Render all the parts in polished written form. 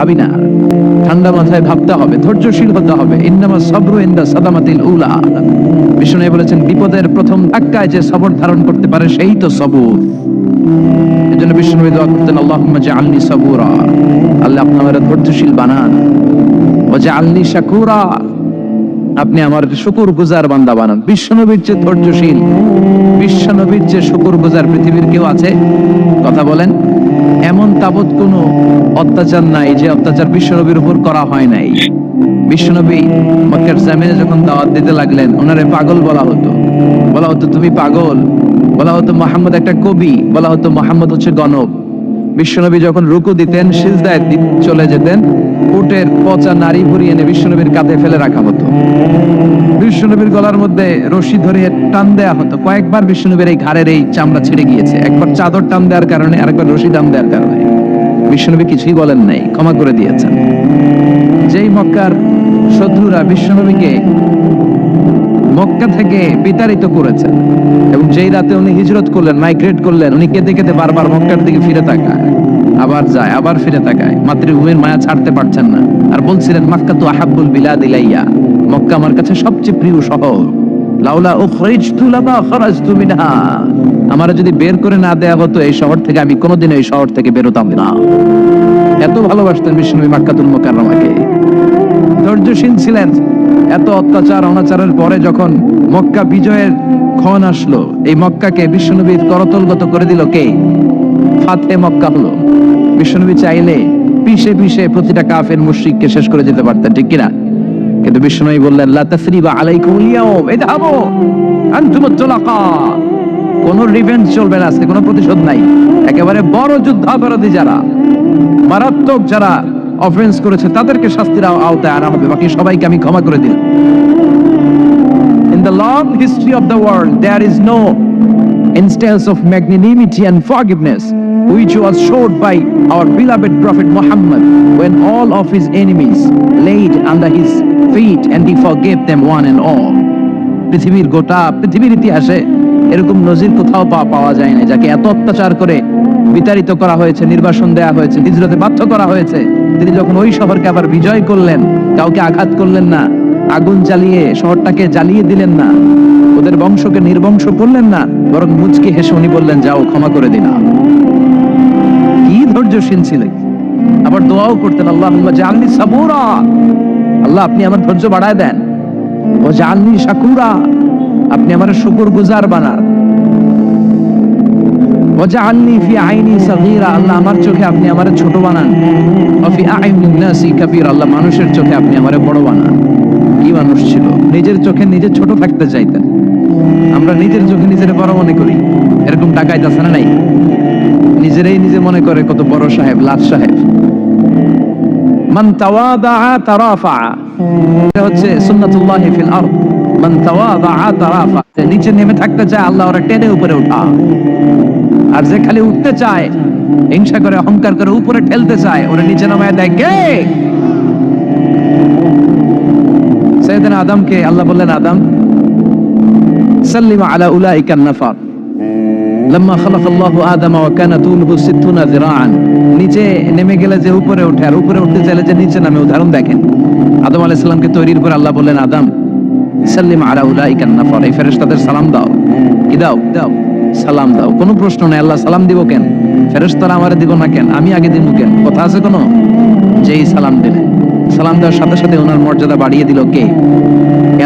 ভাবি না, ঠান্ডা মাথায় ভাবতে হবে, ধৈর্যশীল হতে হবে। ইন্নামা সাবরু ইনদা সাদামাতিল উলা। বিষ্ণু বলেছেন, বিপদের প্রথম ধাক্কায় যে সবর ধারণ করতে পারে সেই তো সবুর। এজন্য বিষ্ণু দোয়া করতেন, আল্লাহুম্মা জাআলনি সাবুরা, আল্লাহ আপনি আমাকে ধৈর্যশীল বানান। ওয়া জাআলনি শাকুরা, আপনি আমার শুকরগুজার বান্দা বানান। বিশ্বনবীর যে ধৈর্যশীল, বিশ্বনবীর যে শুকরগুজার পৃথিবীর কেউ আছে? কথা বলেন। এমন তাবৎ কোন অত্যাচার নাই যে অত্যাচার বিশ্বনবীর উপর করা হয় নাই। বিশ্বনবী মক্কার জামিনে যখন দাওয়াত দিতে লাগলেন, ওনারে পাগল বলা হতো, বলা হতো তুমি পাগল, বলা হতো মুহাম্মদ একটা কবি, বলা হতো মুহাম্মদ হচ্ছে গণক। বিশ্বনবী যখন রুকু দিতেন, সিজদায় চলে যেতেন, উটের পচা নারী ভুড়ি এনে বিশ্বনবীর কাঁধে ফেলে রাখা হতো। বিশ্বনবীর গলার মধ্যে রশি ধরে টান দেয়া হতো। কয়েকবার বিশ্বনবীর এই ঘাড়ের এই চামড়া ছিঁড়ে গিয়েছে, একবার চাদর টান দেওয়ার কারণে, আরেকবার রশি টান দেওয়ার কারণে। বিশ্বনবী কিছুই বলেন নাই, ক্ষমা করে দিয়েছেন। যেই মক্কার শত্রুরা বিশ্বনবীকে মক্কা থেকে বিতাড়িত করেছেন, এবং যেই রাতে উনি হিজরত করলেন, মাইগ্রেট করলেন, উনি কেঁদে কেঁদে বারবার মক্কার দিকে ফিরে তাকায়, আবার যায়, আবার ফিরে তাকায়, মাতৃভূমির মায়া ছাড়তে পারছেন না। আর বলছিলেন, মাক্কা তু আহাব্বুল বিলাদ ইলাইয়া, মক্কা আমার কাছে সবচেয়ে প্রিয় শহর। লাউলা উখরিজতু লামা খারাজতু মিনহা, আমারে যদি বের করে না দেয়া হতো এই শহর থেকে, আমি কোনোদিন এই শহর থেকে বেরোতাম না। এত ভালোবাসতেন বিষ্ণু মাক্কাতুল মুকাররমাকে। ধৈর্যশীল ছিলেন। এত অত্যাচার অনাচারের পরে যখন মক্কা বিজয়ের ক্ষণ আসলো, এই মক্কাকে বিশ্বনবীর করতলগত করে দিল কে? ফাতহে মক্কা হলো। বিশ্বনবী চাইলে পিষে পিষে প্রতিটা কাফের মুশরিককে শেষ করে যেতে পারতেন, ঠিক কিনা? কিন্তু বিশ্বনবী বললেন, লা তাসরিবা আলাইকুমুল ইয়াউম, ইযহাবু আনতুমুত তুলাকা। কোনো রিভেঞ্জ চলবে না, আজকে কোনো প্রতিশোধ নাই। একেবারে বড় যুদ্ধাপরাধী যারা, মারাত্মক যারা অফেন্স করেছে, তাদেরকে শাস্তির আওতায় আনা হবে, বাকি সবাইকে আমি ক্ষমা করে দিলাম। In the long history of the world, there is no instance of magnanimity and forgiveness which was showed by our beloved Prophet Muhammad when all of his enemies laid under his feet and he forgave them one and all. পৃথিবীর গোটা পৃথিবীর ইতিহাসে এরকম নজির কোথাও পাওয়া যায় না, যাকে এত অত্যাচার করে বিতাড়িত করা হয়েছে, নির্বাসন দেয়া হয়েছে, হিজরতে বাধ্য করা হয়েছে। তিনি যখন ওই শহরকে আবার বিজয় করলেন, কাউকে আঘাত করলেন না, আগুন জ্বালিয়ে শহরটাকে জ্বালিয়ে দিলেন না, ওদের বংশকে নির্বংশ করলেন না, বরং মুচকি হেসে উনি বললেন, যাও ক্ষমা করে দিলাম। কি ধৈর্যশীল ছিলেন। আবার দোয়াও করতেন, আল্লাহুম্মা জাআলনি সাবুরা, আল্লাহ আপনি আমার ধৈর্য বাড়ায় দেন। ও জাআলনি শাকুরা, আপনি আমার শুকরগুজার বানান। ও জাআলনি ফি আইনি সাগীরা, আল্লাহ আমার চোখে আপনি আমারে ছোট বানান। ও ফি আইনিন নাসি কাবীরা, আল্লাহ মানুষের চোখে আপনি আমারে বড় বানান। কি মানুষ ছিল, নিজের চোখে নিজে ছোট থাকতে চাইতেন। আমরা নিজের চোখে নিজের বড় মনে করি, এরকম ডাকাইত আছে না নাই? নিজেরাই নিজে মনে করে কত বড় সাহেব, লাট সাহেব। মান তাওয়াদা তারাফা, এটা হচ্ছে সুন্নাতুল্লাহি ফিল আরদ। মান তাওয়াদা তারাফা, নিচে নেমে থাকতে চায়, আল্লাহ ওরা টেনে উপরে উঠা। আর যে খালি উঠতে চায়, হিংসা করে অহংকার করে উপরে ঠেলতে চায়, ওরা নিচে নামায় দেয় কে? সাইয়েদনা আদমকে আল্লাহ বললেন, আদম সাল্লিম আলা উলাইকা নাফার লাম্মা খালাকাল্লাহু আদম ওয়া কানা তুলহু 60 যিরাআন। নিচে নেমে গেলে যে উপরে ওঠে, আর উপরে উঠতে চাইলে যে নিচে নামে। উদাহরণ দেখেন, আদম আলাইহিস সালামকে তৈরির পর আল্লাহ বললেন, আদম সাল্লিম আলা উলাইকা নাফার, এই ফেরেশতাদের সালাম দাও। কি দাও? দাও, সালাম দাও। কোনো প্রশ্ন নাই, আল্লাহ সালাম দিব কেন? ফেরেশতারা আমারে দিব না কেন? আমি আগে দিব কেন? কথা আছে কোনো? যেই সালাম দিলেন, সালাম দেওয়ার সাথে সাথে ওনার মর্যাদা বাড়িয়ে দিল কে?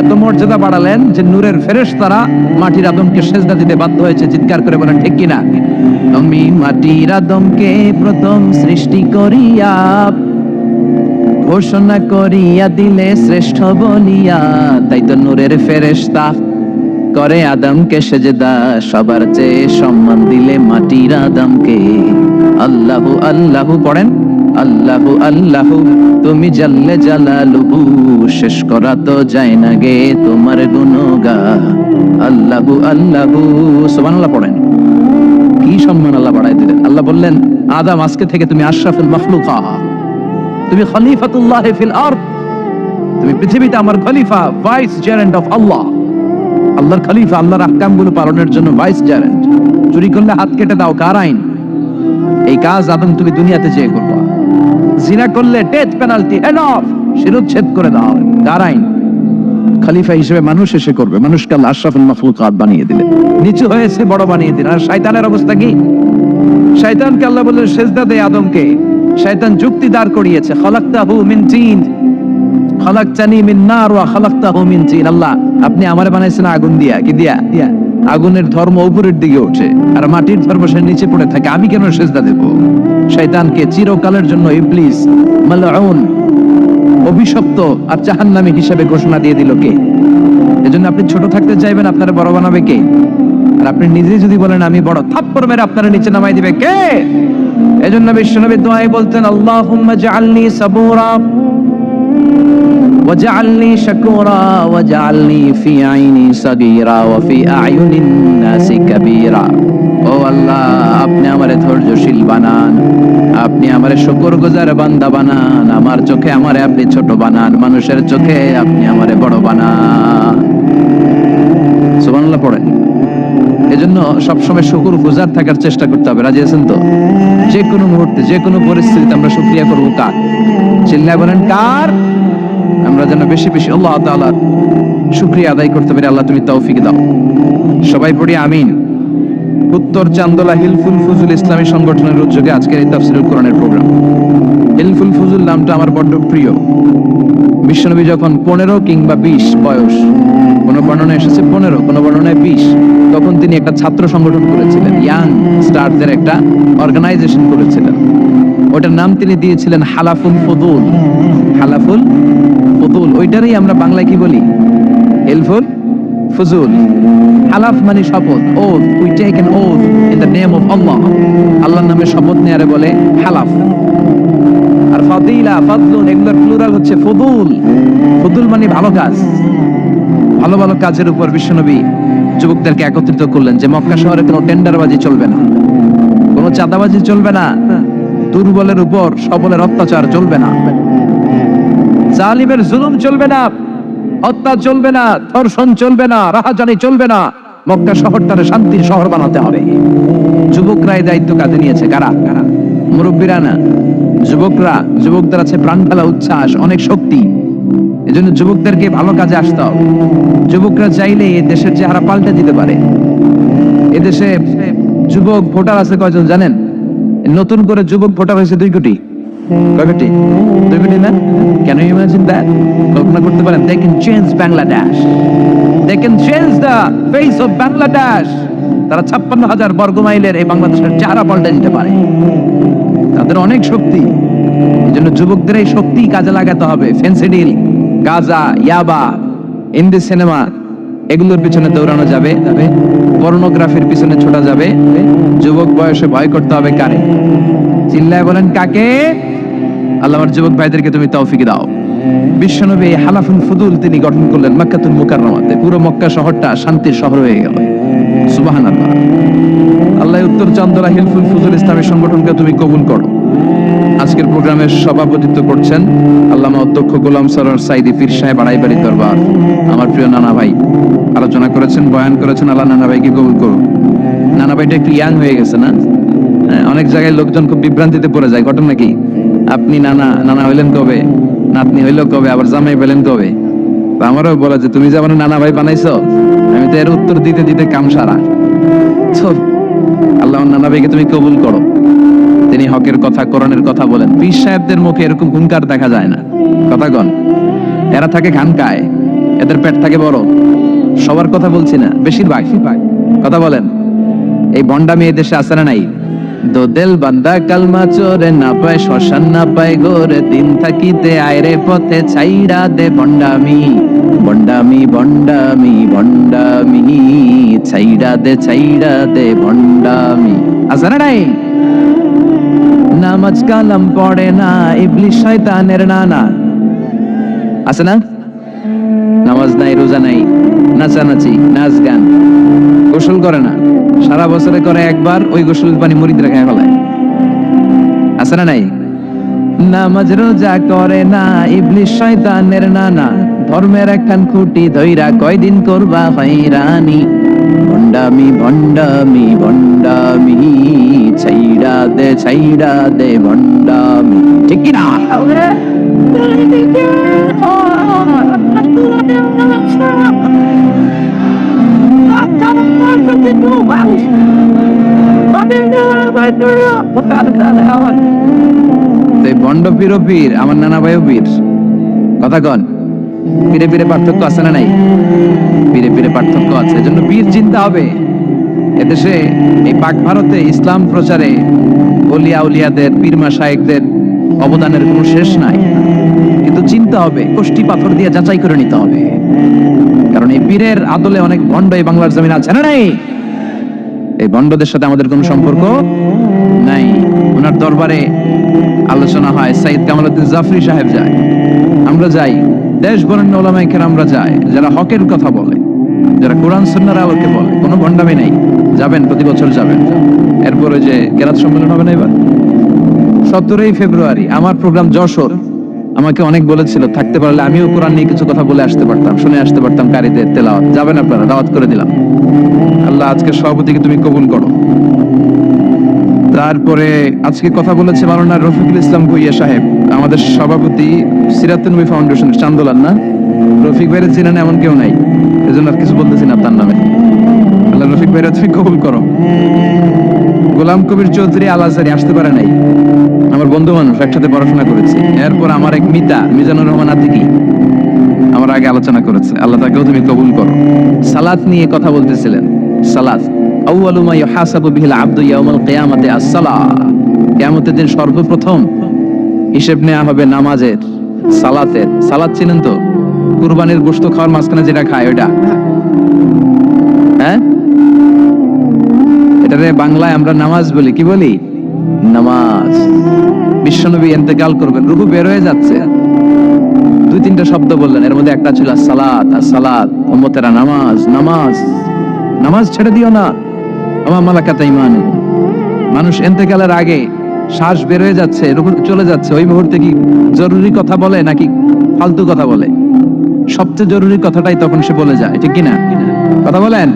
এত মর্যাদা বাড়ালেন যে নূরের ফেরেশতারা মাটির আদমকে সেজদা দিতে বাধ্য হয়েছে। চিৎকার করে বলেন, ঠিক কিনা? আমি মাটির আদমকে প্রথম সৃষ্টি করিয়া ঘোষণা করিয়া দিলে শ্রেষ্ঠ বলিয়া, তাই তো নূরের ফেরেশতা করে আদমকে সেজদা, সবার চেয়ে সম্মান দিলে মাটির আদমকে। আল্লাহু আল্লাহু পড়েন, আল্লাহু আল্লাহু তুমি জাল্লে জালালুহু, শেষ করা তো যায় না গে তোমার গুণগান। আল্লাহু আল্লাহু, সুবহানাল্লাহ পড়েন। কি সম্মান আল্লাহ বাড়ায় দিলেন। আল্লাহ বললেন, আদম আজকে থেকে তুমি আশরাফুল মাখলুকা, তুমি খলিফাতুল্লাহ ফিল আরদ, তুমি পৃথিবীতে আমার খলিফা, ভাইস জেরেন্ট অফ আল্লাহ। আল্লাহর খলিফা, আল্লাহর আহকামগুলো পালনের জন্য ভাইস জেরেন্ট। চুরি করলে হাত কেটে দাও, কার আইন? এই কাজ আদম তুমি দুনিয়াতে যেয়ে করবা। জিনা করলে ডেথ পেনাল্টি, হেড অফ, শিরোচ্ছেদ করে দাও। কার আইন? খলিফা হিসেবে মানুষ এসে করবে। মানুষকে আল্লাহ আশরাফুল মাখলুকাত বানিয়ে দিলেন, নিচু হয়েছে বড় বানিয়ে দিলেন। আর শয়তানের অবস্থা কি? শয়তানকে আল্লাহ বললেন সেজদা দে আদমকে। শয়তান যুক্তি দাঁড় করিয়েছে, খলাকতাহু মিন তিন খলাকতানি মিন নার ওয়া খলাকতাহু মিন তিন। আল্লাহ, আপনি আমারে বানাইছেন আগুন দিয়া। কি দিয়া? আগুনের ধর্ম উপরের দিকে ওঠে আর মাটির ধর্ম সে নিচে পড়ে থাকে, আমি কেন সেজদা দেব? শয়তানকে চিরকালের জন্য ইবলিস মালউন, অভিশপ্ত আর জাহান্নামী হিসেবে ঘোষণা দিয়ে দিল কে? এজন্য আপনি ছোট থাকতে চাইবেন, আপনারা বড় বানাবে কে? আর আপনি নিজে যদি বলেন আমি বড়, থাপ্পড় মেরে আপনারা নিচে নামাই দিবে কে? এজন্য বিশ্বনবী দোয়ায় বলতেন, আল্লাহুম্মা জাআলনি সাবুরা ওয়াজআলনি শাকুরা ওয়াজআলনি ফি আইনি সাগীরা ওয়া ফি আয়ুনিন নাসি কাবীরা। ও আল্লাহ, আপনি আমারে ধৈর্যশীল বানান, আপনি আমারে শুকরগুজার বান্দা বানান, আমার চোখে আমারে আপনি ছোট বানান, মানুষের চোখে আপনি আমারে বড় বানান। সুবহানাল্লাহ পড়েন। এজন্য সবসময় শুকরগুজার থাকার চেষ্টা করতে হবে। রাজি আছেন তো? যে কোনো মুহূর্তে, যে কোনো পরিস্থিতিতে আমরা শুকরিয়া করব কার? চিল্লায় বলেন কার? আমরা যেন বেশি বেশি আল্লাহ তাআলার শুকরিয়া আদায় করতে পারি। আল্লাহ তুমি তৌফিক দাও। সবাই পড়ি আমিন। উত্তর চান্দোলা হিলফুল ফুজুল ইসলামী সংগঠনের উদ্যোগে আজকের এই তাফসীরুল কোরআনের প্রোগ্রাম। হিলফুল ফুজুল নামটা আমার বড্ড প্রিয়। বিশ্বনবী যখন 15 কিংবা 20 বয়স, কোন বর্ণনায় এসেছে 15, কোন বর্ণনায় 20, তখন তিনি একটা ছাত্র সংগঠন করেছিলেন, ইয়াং স্টারদের একটা অর্গানাইজেশন করেছিলেন। ওটার নাম তিনি দিয়েছিলেন হালাফুল ফুদুল। হালাফুল ফুদুল, ওইটারই আমরা বাংলায় কি বলি? হিলফুল ফুজুল। হালাফ মানে শপথ, oath, we take an oath in the name of Allah. আল্লাহর নামে শপথ নেয়ারে বলে হালাফ। আর ফাদিলা, ফাদলুন, এগুলোর প্লুরাল হচ্ছে ফুদুল। ফুদুল মানে ভালো কাজ। ভালো ভালো কাজের উপর বিশ্বনবী যুবকদেরকে একত্রিত করলেন যে মক্কা শহরে কোনো টেন্ডারবাজি চলবে না, কোনো চাঁদাবাজি চলবে না, দুর্বলের উপর সবলের অত্যাচার চলবে না, জালিমের জুলুম চলবে না, হত্যা চলবে না, ধর্ষণ চলবে না, রাহাজানি চলবে না। মক্কা শহরটারে শান্তির শহর বানাতে হবে। যুবকরা এই দায়িত্ব কাঁধে নিয়েছে। কারা? মুরব্বীরা না, যুবকরা। যুবকদের আছে প্রাণ ঢালা উচ্ছ্বাস, অনেক শক্তি। এজন্য যুবকদেরকে ভালো কাজে আসতে হবে। যুবকরা চাইলে এই দেশের চেহারা পাল্টে দিতে পারে। এদেশে যুবক ভোটার আছে কয়জন জানেন? নতুন করে যুবক ভোটার হয়েছে 2 কোটি। কয় কোটি? 2 কোটি না? Can you imagine that? কল্পনা করতে পারেন? They can change Bangladesh. They can change the face of Bangladesh. তারা 56,000 বর্গ মাইলের এই বাংলাদেশের চেহারা পাল্টে দিতে পারে। তাদের অনেক শক্তি। এজন্য যুবকদের এই শক্তি কাজে লাগাতে হবে। ফেন্সিডিল, গাঁজা, ইয়াবা, হিন্দি সিনেমা, এগুলোর পিছনে দৌড়ানো যাবে, পর্নোগ্রাফির পিছনে ছোটা যাবে। যুবক বয়সে ভয় করতে হবে কারে? চিল্লায় বলেন কাকে? আল্লাহ আমার যুবক ভাইদেরকে তুমি তৌফিক দাও। বিশ্বনবী হালাফুল ফুদুল তিনি গঠন করলেন মক্কাতুল মুকাররমাতে। পুরো মক্কা শহরটা শান্তির শহর হয়ে গেল। সুবহানাল্লাহ। আল্লাহ উত্তর চান্দোলা হিলফুল ফুজুল ইসলামী সংগঠনকে তুমি কবুল করো। আজকের প্রোগ্রামের সভাপতিত্ব করছেন আল্লামা অধ্যক্ষ গোলাম সরোয়ার সাইদি পীর সাহেব আড়াইবাড়ি দরবার। আমার প্রিয় নানা ভাই আলোচনা করেছেন, বয়ান করেছেন। আল্লাহ নানা ভাইকে কবুল করুন। নানা ভাইটা একটু ইয়াং হয়ে গেছে না? অনেক জায়গায় লোকজন খুব বিভ্রান্তিতে পড়ে যায়। ঘটনা কি? আপনি নানা হইলেন কবে, নাতনি হইল কবে, আবার জামাই পেলেন কবে? আমারও বলা যে তুমি যে আমার নানা ভাই বানাইছো, আমি তো এর উত্তর দিতে দিতে কাম সারা। আল্লাহ নানা ভাইকে তুমি কবুল করো। তিনি হকের কথা, কোরআনের কথা বলেন। পীর সাহেবদের মুখে এরকম হুঙ্কার দেখা যায় না। কথা কন। এরা থাকে খানকায়, এদের পেট থাকে বড়। সবার কথা বলছি না, বেশিরভাগ। কথা বলেন। এই ভণ্ডামি এই দেশে আছে না নাই? দোদেল বান্দা কালমা চোরে, না পায় শ্মশান না পায় গোরে, দিন থাকিতে আয়রে পথে ছাইড়া দে ভণ্ডামি, ভণ্ডামি ভণ্ডামি ভণ্ডামি, ছাইড়া দে ভণ্ডামি। আছে না নাই? নামাজ কালাম পড়ে না, ইবলিস শয়তানের নানা। আছে না? নামাজ নাই, রোজা নাই, নাচানাচি, নাচ গান, গোসল করে না, সারা বছরে করে একবার, ওই গোসলের পানি মুরিদরা খায় ফেলায়। আছে না নাই? নামাজ রোজা করে না, ইবলিস শয়তানের নানা, ধর্মের একখান খুঁটি ধইরা কয়দিন করবা হয়রানি, ভণ্ডামি ভণ্ডামি ভণ্ডামি, ছাইড়া দে ভণ্ডামি, ঠিক কি না? ভণ্ড পীরও পীর, আমার নানা ভাইও পীর। কথা কন, পীরে পীরে পার্থক্য আছে না নাই? পীরে পীরে পার্থক্য আছে, এজন্য পীর চিন্তা হবে। এদেশে এই পাক ভারতে ইসলাম প্রচারে ওলিয়া উলিয়াদের, পীর মাশায়েখদের অবদানের কোনো শেষ নাই, কিন্তু চিন্তা হবে, কষ্টি পাথর দিয়ে যাচাই করে নিতে হবে। কারণ এই পীরের আদলে অনেক ভণ্ড এই বাংলার জমিন আছে না নাই? এই ভণ্ডদের সাথে আমাদের কোনো সম্পর্ক নাই। ওনার দরবারে আলোচনা হয়, সাইদ কামালউদ্দিন জাফরি সাহেব যায়, আমরা যাই, দেশ বরেণ্য ওলামায়ে কেরামরা যায়, যারা হকের কথা বলে, যারা কোরআন সুন্নাহর আলোকে বলে, কোনো ভণ্ডামি নাই। যাবেন, প্রতি বছর যাবেন। এরপরে যে কেরাত সম্মেলন হবে না এবার 17ই ফেব্রুয়ারি, আমার প্রোগ্রাম যশোর। আমাকে অনেক বলেছিল থাকতে পারলে আমিও কোরআন নিয়ে কিছু কথা বলে আসতে পারতাম, শুনে আসতে পারতাম কারীদের তেলাওয়াত। যাবেন আপনারা, দাওয়াত করে দিলাম। আল্লাহ আজকে সভাপতিকে তুমি কবুল করো। তারপরে আজকে কথা বলেছে মাওলানা রফিকুল ইসলাম ভুইয়া সাহেব, আমাদের সভাপতি সিরাতুন নবী ফাউন্ডেশনের চান্দোলার। না, রফিক ভাইয়ের চিনেন এমন কেউ নাই, এজন্য আর কিছু বলতেছি না তার নামে। আল্লাহ রফিক ভাইয়ের তুমি কবুল করো। গোলাম কবির চৌধুরী আল আজহারি আসতে পারে নাই, আমার বন্ধু মানুষ, একসাথে পড়াশোনা করেছি। এরপর আমার এক মিতা মিজানুর রহমান আতিকি আমার আগে আলোচনা করেছে, আল্লাহ তাকেও তুমি কবুল করো। সালাত নিয়ে কথা বলতেছিলেন। সালাত আউয়ালু মা ইউহাসাবু বিহিল আবদু ইয়াউমাল কিয়ামাতি আস-সালাত। কিয়ামতের দিন সর্বপ্রথম হিসাব নেওয়া হবে নামাজের, সালাতের। সালাত চিনেন তো? কুরবানির গোশত খাওয়ার মাঝখানে যেটা খায় ওটা, হ্যাঁ, এটারে বাংলায় আমরা নামাজ বলি। কি বলি? নামাজ। বিশ্বনবী ইন্তেকাল করবেন, রূহ বের হয়ে যাচ্ছে, 2-3টা শব্দ বললেন, এর মধ্যে একটা ছিল সালাত। আর সালাত, উম্মতেরা নামাজ, নামাজ, নামাজ ছেড়ে দিও না। ওয়া মালাকাত ঈমানুকুম। মানুষ ইন্তেকালের আগে শ্বাস বের হয়ে যাচ্ছে, রূহ চলে যাচ্ছে, ওই মুহূর্তে কি জরুরি কথা বলে নাকি ফালতু কথা বলে? সবচেয়ে জরুরি কথাটাই তখন সে বলে যায়, ঠিক কি না? কথা বলেন।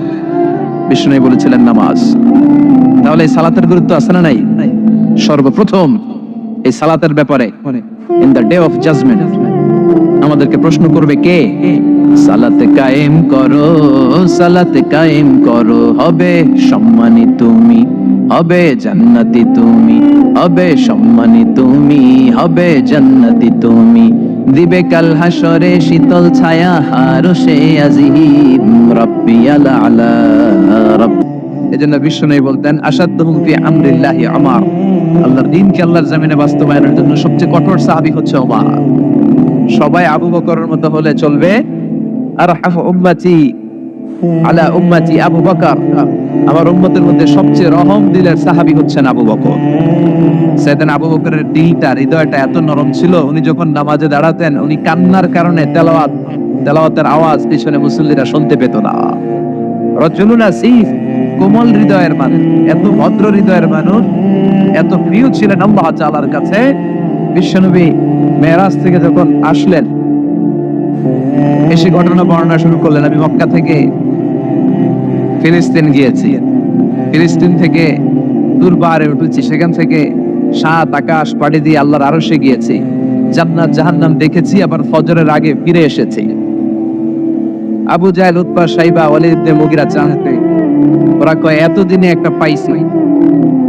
বিষ্ণু বলেছিলেন নামাজ। তাহলে এই সালাতের গুরুত্ব আছে না নাই? সর্বপ্রথম এই সালাতের ব্যাপারে in the day of judgement আমাদেরকে প্রশ্ন করবে কে? সালাতে কায়েম করো, সালাতে কায়েম করো, হবে সম্মানী তুমি, হবে জান্নাতি তুমি, হবে সম্মানী তুমি, হবে জান্নাতি তুমি। দিবে কাল হাসরে শীতল ছায়া আরশে আজিম, রাব্বিয়াল আলা রাbb। এজন্য বিশ্বনবী বলতেন আশাদ্দুহুম ফি আমরিল্লাহি উমর। আল্লাহর দ্বীনকে আল্লাহর জমিনে বাস্তবায়নের জন্য সবচেয়ে কঠোর সাহাবী হচ্ছে ওমর। সবাই আবু বকরের মতো হলে চলবে। আরহামু উম্মতি আলা উম্মতি আবু বকর। আমার উম্মতের মধ্যে সবচেয়ে রহম দিলের সাহাবী হচ্ছেন আবু বকর। সাইয়েদনা আবু বকরের দিলটা, হৃদয়টা এত নরম ছিল, উনি যখন নামাজে দাঁড়াতেন, উনি কান্নার কারণে তেলাওয়াতের আওয়াজ পিছনে মুসল্লিরা শুনতে পেত না। রাজুলুন আসিফ, কোমল হৃদয়ের মানুষ, এত ভদ্র হৃদয়ের মানুষ, এত প্রিয় ছিলেন আল্লাহ তাআলার কাছে। বিশ্বনবী মেরাজ থেকে যখন আসলেন, এসে ঘটনা বর্ণনা শুরু করলেন, আমি মক্কা থেকে ফিলিস্তিন গিয়েছি, ফিলিস্তিন থেকে দূর পাহাড়ে উঠেছি, সেখান থেকে 7 আকাশ পাড়ি দিয়ে আল্লাহর আরশে গিয়েছি, জান্নাত জাহান্নাম দেখেছি, আবার ফজরের আগে ফিরে এসেছি। আবু জাহেল, উতবা, সাইবা, ওয়ালিদ ইবনে মুগিরা জানতে, ওরা কয় এতদিনে একটা পাইছি,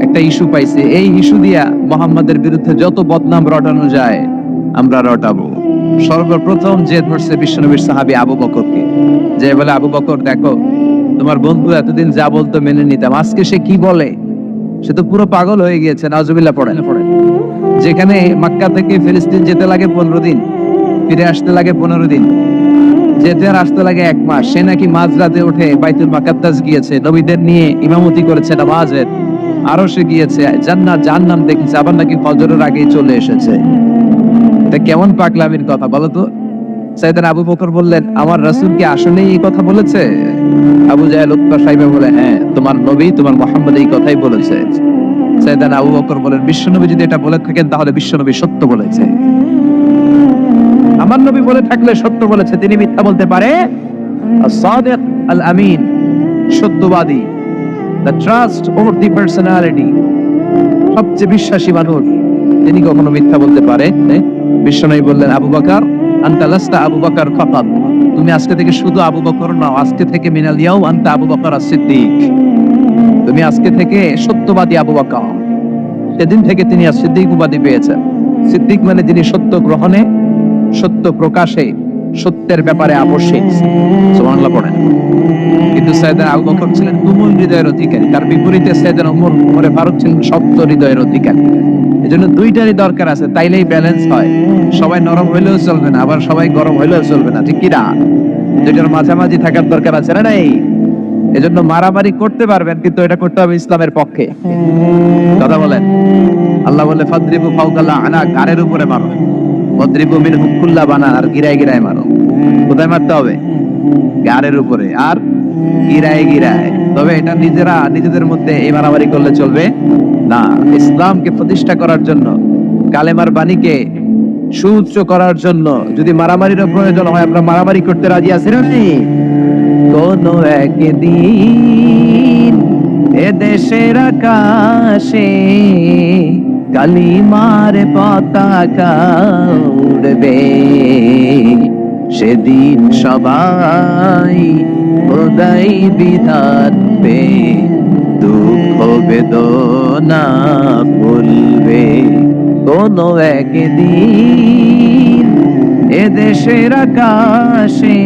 একটা ইস্যু পাইছে, এই ইস্যু দিয়া মুহাম্মাদের বিরুদ্ধে যত বদনাম রটানো যায় আমরা রটাবো। সর্বপ্রথম যে ধরছে বিশ্বনবীর সাহাবী আবু বকরকে, যে বলে আবু বকর দেখো, তোমার বন্ধু এতদিন যা বলতো মেনে নিতাম, আজকে সে কি বলে, সে তো পুরো পাগল হয়ে গিয়েছে। নাউজুবিল্লাহ পড়েন। যেখানে মক্কা থেকে ফিলিস্তিন যেতে লাগে 15 দিন, ফিরে আসতে লাগে 15 দিন, যেতে আর আসতে লাগে 1 মাস, সে নাকি মাঝরাতে উঠে বাইতুল মুকাদ্দাস গিয়েছে, নবীদের নিয়ে ইমামতি করেছে নামাজের, আরো সে গিয়েছে, জান্নাত জাহান্নাম দেখেছে, আবার নাকি ফজরের আগেই চলে এসেছে। এটা কেমন পাগলামির কথা বলো তো? সাইয়েদনা আবু বকর বললেন, আমার রাসূল কি আসলেই এই কথা বলেছে? আবু জাহেল, উতবা, সাইবা বলে, হ্যাঁ, তোমার নবী, তোমার মুহাম্মদ এই কথাই বলেছে। সাইয়েদনা আবু বকর বলেন, বিশ্বনবী যদি এটা বলে থাকেন তাহলে বিশ্বনবী সত্য বলেছে। আমার নবী বলে থাকলে সত্য বলেছে, তিনি মিথ্যা বলতে পারে? আস-সাদিক আল আমিন, সত্যবাদী, the trust or the personality, সবচেয়ে বিশ্বাসী মানুষ, তিনি কখনো মিথ্যা বলতে পারে? বিশ্বনবী বললেন, আবু বকর আনতা লাস্তা আবু বকর ফাকাত, তুমি আজকে থেকে শুধু আবু বকর নও, আজকে থেকে মিনাল ইয়াউম আনতা আবু বকর as-সিদ্দিক, তুমি আজকে থেকে সত্যবাদী আবু বকর। সেদিন থেকে তিনি সিদ্দিক উপাধি পেয়েছেন। সিদ্দিক মানে যিনি সত্য গ্রহণে, সত্য প্রকাশে, সত্যের ব্যাপারে আবশ্যিক। সুবহানাল্লাহ পড়েন। কিন্তু সাইয়েদনা আবু বকর ছিলেন তুমুল হৃদয়ের অধিকারী, তার বিপরীতে সাইয়েদনা ওমরে ফারুক ছিলেন শক্ত হৃদয়ের অধিকারী। এজন্য দুইটারই দরকার আছে, তাইলেই ব্যালেন্স হয়। সবাই নরম হইলেও চলবে না, আবার সবাই গরম হইলেও চলবে না, ঠিক কি না? দুইটার মাঝামাঝি থাকার দরকার আছে না নাই? এজন্য মারামারি করতে পারবেন, কিন্তু এটা করতে হবে ইসলামের পক্ষে। কথা বলেন। আল্লাহ বলে ফাদরিবু ফাওকাল আনা, গারের উপরে মারো, ফাদরিবু মিনহুম কুল্লা বানান, আর গিরায় গিরায় মারো। কোথায় মারতে হবে? গারের উপরে আর গিরায় গিরায়। তবে এটা নিজেদের মধ্যে এই মারামারি করলে চলবে না। ইসলামকে প্রতিষ্ঠা করার জন্য, কালেমার বাণীকে সুউচ্চ করার জন্য যদি মারামারির প্রয়োজন হয়, আমরা মারামারি করতে রাজি আছি না? কোন একদিন এ দেশের আকাশে কালিমার পতাকা উড়বে, সেদিন সবাই খোদাই বিধান পে দুঃখ বেদনা ভুলবে। কোন একদিন এ দেশের আকাশে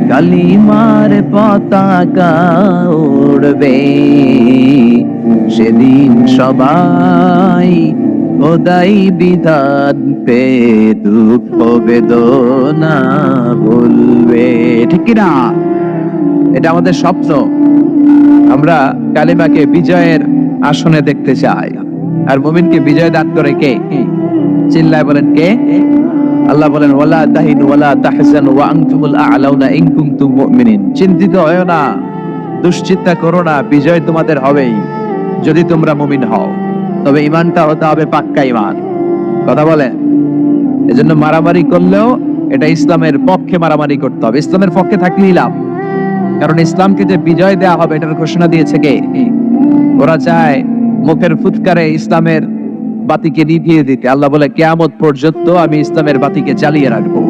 কালিমার পতাকা উড়বে, সেদিন সবাই খোদাই বিধান পে দুঃখ বেদনা ভুলবে। ঠিক না? এটা আমাদের স্বপ্ন। আমরা কালিমাকে বিজয়ের আসনে দেখতে চাই। আর মুমিনকে বিজয় দান করে কে? চিল্লায় বলেন কে? আল্লাহ বলেন, ওয়ালা তাহিনু ওয়ালা তাহজানু ওয়া আনতুমুল আ'লাউনা ইন কুনতুম মুমিনিন। চিন্তিত হয়ো না, দুশ্চিন্তা করো না, বিজয় তোমাদের হবেই যদি তোমরা মুমিন হও। তবে ঈমানটা হতে হবে পাক্কা ঈমান। কথা বলেন। এজন্য মারামারি করলেও এটা ইসলামের পক্ষে মারামারি করতে হবে, ইসলামের পক্ষে থাকলেই লাভ। কারণ ইসলামকে যে বিজয় দেয়া হবে এটার ঘোষণা দিয়েছে কে? ওরা চায় মুখের ফুৎকারে ইসলামের বাতিকে নিভিয়ে দিতে। আল্লাহ বলে, কিয়ামত পর্যন্ত আমি ইসলামের বাতিকে জ্বালিয়ে রাখবো।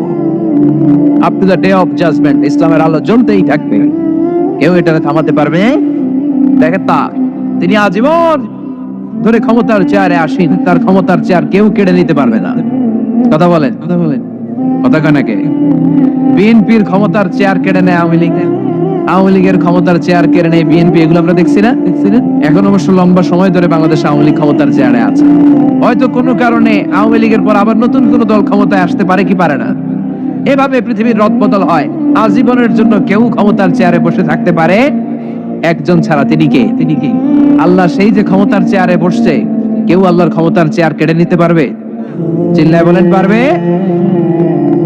Up to the day of judgement ইসলামের আলো জ্বলতেই থাকবে, কেউ এটা থামাতে পারবে? দেখেন তা, তিনি আজীবন ধরে ক্ষমতার চেয়ারে আসীন, তার ক্ষমতার চেয়ার কেউ কেড়ে নিতে পারবে না। কথা বলেন, কথা বলেন, কথা কয় নাকি? বিএনপির ক্ষমতার চেয়ার কেড়ে নেয় আওয়ামী লীগ, আওয়ামী লীগের ক্ষমতার চেয়ার কেড়ে নেয় বিএনপি। এগুলো আমরা দেখছি না? এখন অবশ্য লম্বা সময় ধরে বাংলাদেশ আওয়ামী লীগ ক্ষমতার চেয়ারে আছে। হয়তো কোনো কারণে আওয়ামী লীগের পর আবার নতুন কোন দল ক্ষমতায় আসতে পারে কি পারে না? এভাবে পৃথিবীর রদবদল হয়। আজীবনের জন্য কেউ ক্ষমতার চেয়ারে বসে থাকতে পারে একজন ছাড়া। তিনি কে? তিনি কি? আল্লাহ। সেই যে ক্ষমতার চেয়ারে বসছে, কেউ আল্লাহর ক্ষমতার চেয়ার কেড়ে নিতে পারবে? চিল্লায় বলেন, পারবে?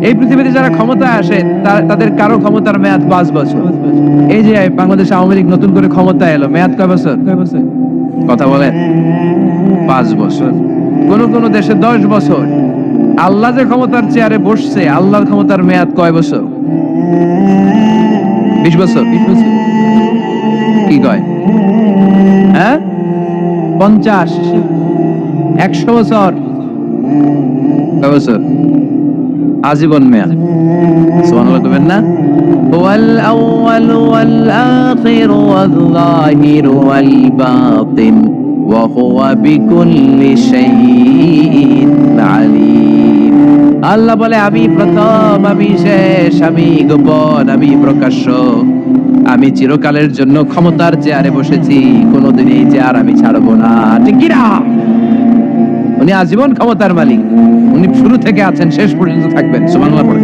এই পৃথিবীতে যারা ক্ষমতায় আসে তাদের কারো ক্ষমতার মেয়াদ 5 বছর। এই যে বাংলাদেশ আওয়ামী লীগ নতুন করে ক্ষমতায় এলো, মেয়াদ কয় বছর? কথা বলেন। 5 বছর। কোন কোন দেশে 10 বছর। আল্লাহ যে ক্ষমতার চেয়ারে বসছে, আল্লাহর ক্ষমতার মেয়াদ কয় বছর? 20 বছর। 20 বছর কি কয়? হ্যাঁ, 50, 100 বছর। কয় বছর? আজীবন মেয়াদ। সুবহানাল্লাহ কইবেন না? ওয়াল আউয়াল ওয়াল আখির ওয়াল যাহির ওয়াল বাতিন ওয়া হুয়া বিকুল্লি শাইইন আলীম। আল্লাহ বলে, আমি প্রথম, আমি শেষ, আমি গোপন, আমি প্রকাশ্য। আমি চিরকালের জন্য ক্ষমতার চেয়ারে বসেছি, কোনোদিন এই চেয়ার আমি ছাড়বো না। ঠিক কি না? উনি আজীবন ক্ষমতার মালিক, উনি শুরু থেকে আছেন, শেষ পর্যন্ত থাকবেন। সুবহানাল্লাহ পড়ে।